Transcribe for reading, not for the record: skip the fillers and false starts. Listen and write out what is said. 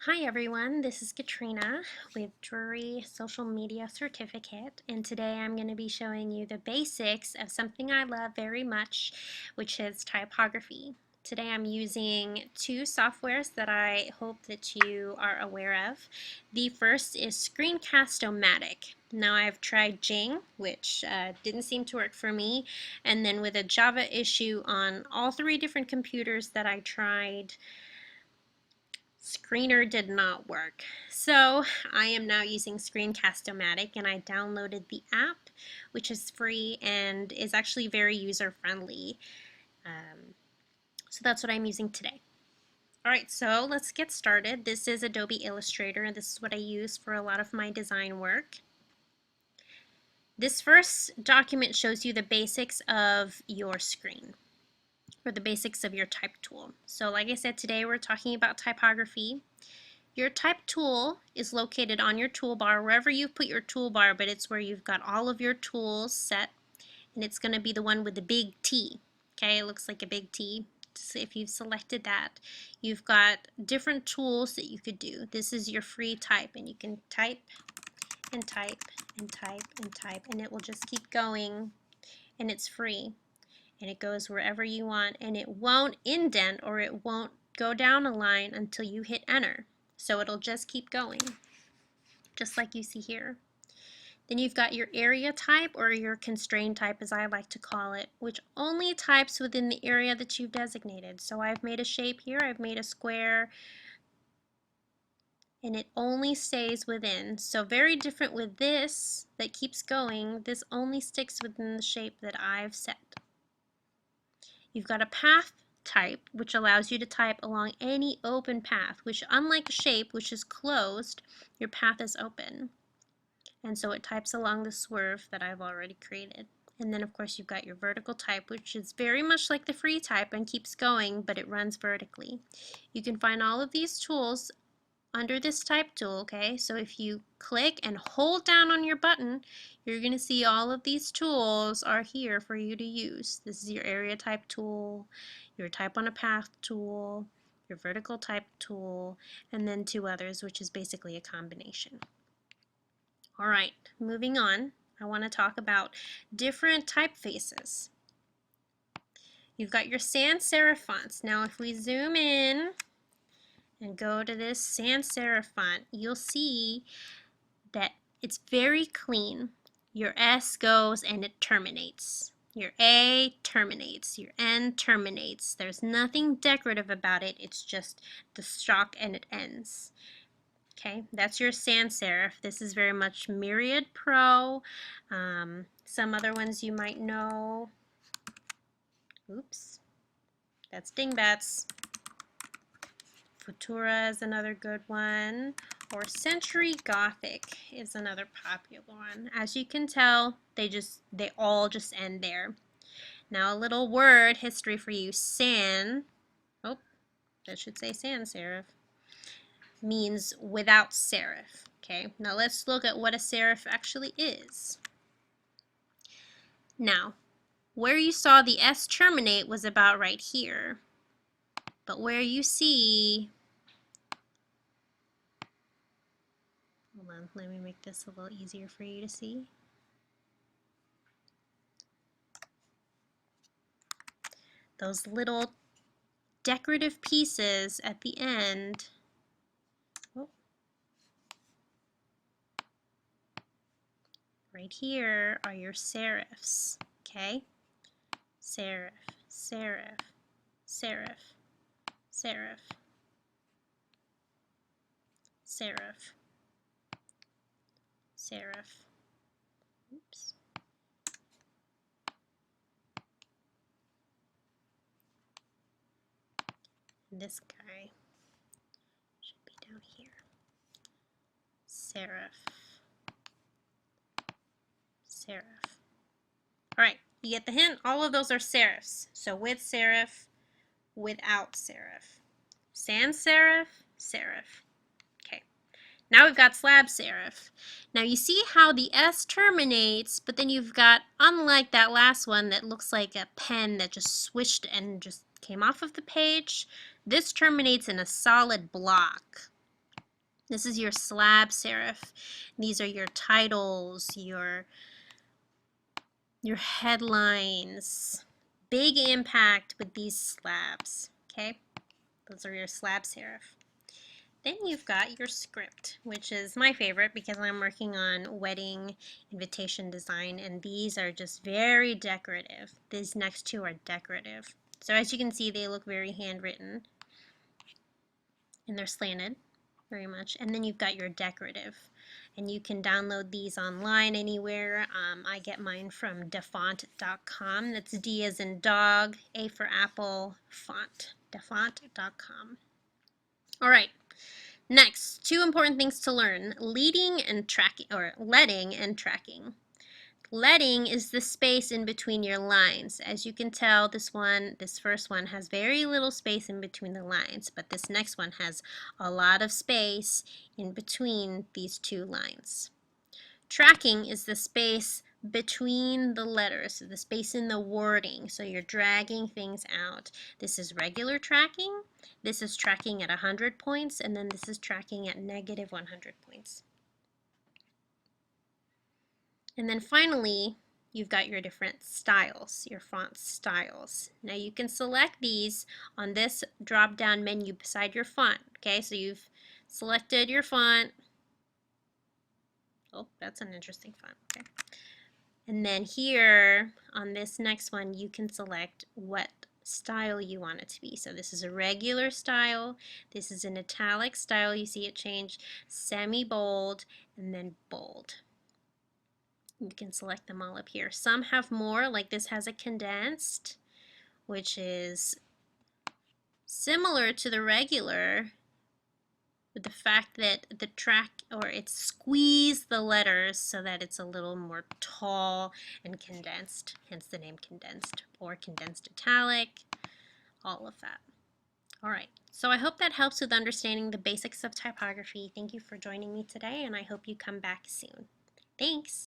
Hi everyone, this is Katrina with Drury Social Media Certificate, and today I'm going to be showing you the basics of something I love very much, which is typography. Today I'm using two softwares that I hope that you are aware of. The first is Screencast-O-Matic. Now I've tried Jing, which didn't seem to work for me, and then with a Java issue on all three different computers that I tried, Screener did not work. So I am now using Screencast-O-Matic, and I downloaded the app, which is free and is actually very user-friendly. So that's what I'm using today. Alright, so let's get started. This is Adobe Illustrator, and this is what I use for a lot of my design work. This first document shows you the basics of your screen, or the basics of your type tool. So like I said, today we're talking about typography. Your type tool is located on your toolbar, wherever you've put your toolbar, but it's where you've got all of your tools set, and it's going to be the one with the big T. Okay, it looks like a big T. So if you've selected that, you've got different tools that you could do. This is your free type, and you can type and type and type and type, and it will just keep going, and it's free. And it goes wherever you want, and it won't indent or it won't go down a line until you hit enter. So it'll just keep going, just like you see here. Then you've got your area type, or your constrained type as I like to call it, which only types within the area that you've designated. So I've made a shape here, I've made a square, and it only stays within. So very different with this that keeps going. This only sticks within the shape that I've set. You've got a path type, which allows you to type along any open path, which unlike a shape, which is closed, your path is open. And so it types along the swerve that I've already created. And then of course you've got your vertical type, which is very much like the free type and keeps going, but it runs vertically. You can find all of these tools under this type tool, okay? So if you click and hold down on your button, you're going to see all of these tools are here for you to use. This is your area type tool, your type on a path tool, your vertical type tool, and then two others, which is basically a combination. Alright, moving on, I want to talk about different typefaces. You've got your sans serif fonts. Now if we zoom in and go to this sans serif font, you'll see that it's very clean. Your S goes and it terminates. Your A terminates. Your N terminates. There's nothing decorative about it. It's just the stock and it ends. Okay, that's your sans serif. This is very much Myriad Pro. Some other ones you might know. Oops, that's Dingbats. Futura is another good one, or Century Gothic is another popular one. As you can tell, they all just end there. Now a little word history for you. Sans, oh, that should say sans serif, means without serif. Okay, now let's look at what a serif actually is. Now, where you saw the S terminate was about right here, but where you see, hold on, let me make this a little easier for you to see. Those little decorative pieces at the end, oh, right here are your serifs, okay? Serif, serif, serif, serif, serif, serif. Oops. And this guy should be down here. Serif, serif. All right, you get the hint? All of those are serifs. So with serif, without serif. Sans serif, serif. Okay. Now we've got slab serif. Now you see how the S terminates, but then you've got, unlike that last one that looks like a pen that just swished and just came off of the page, this terminates in a solid block. This is your slab serif. These are your titles, your headlines. Big impact with these slabs, okay? Those are your slab serif. Then you've got your script, which is my favorite because I'm working on wedding invitation design, and these are just very decorative. These next two are decorative. So as you can see, they look very handwritten, and they're slanted very much. And then you've got your decorative, and you can download these online anywhere. I get mine from dafont.com. That's D as in dog, A for apple, font, dafont.com. All right. Next, two important things to learn: leading and tracking, or letting and tracking. Letting is the space in between your lines. As you can tell, this first one has very little space in between the lines, but this next one has a lot of space in between these two lines. Tracking is the space between the letters, so the space in the wording, so you're dragging things out. This is regular tracking, this is tracking at 100 points, and then this is tracking at negative 100 points. And then finally, you've got your different styles, your font styles. Now you can select these on this drop-down menu beside your font. Okay, so you've selected your font. Oh, that's an interesting font. Okay. And then here on this next one, you can select what style you want it to be. So this is a regular style, this is an italic style, you see it change, semi-bold, and then bold. You can select them all up here. Some have more, like this has a condensed, which is similar to the regular, with the fact that the track, or it squeezed the letters so that it's a little more tall and condensed, hence the name condensed, or condensed italic, all of that. All right, so I hope that helps with understanding the basics of typography. Thank you for joining me today, and I hope you come back soon. Thanks.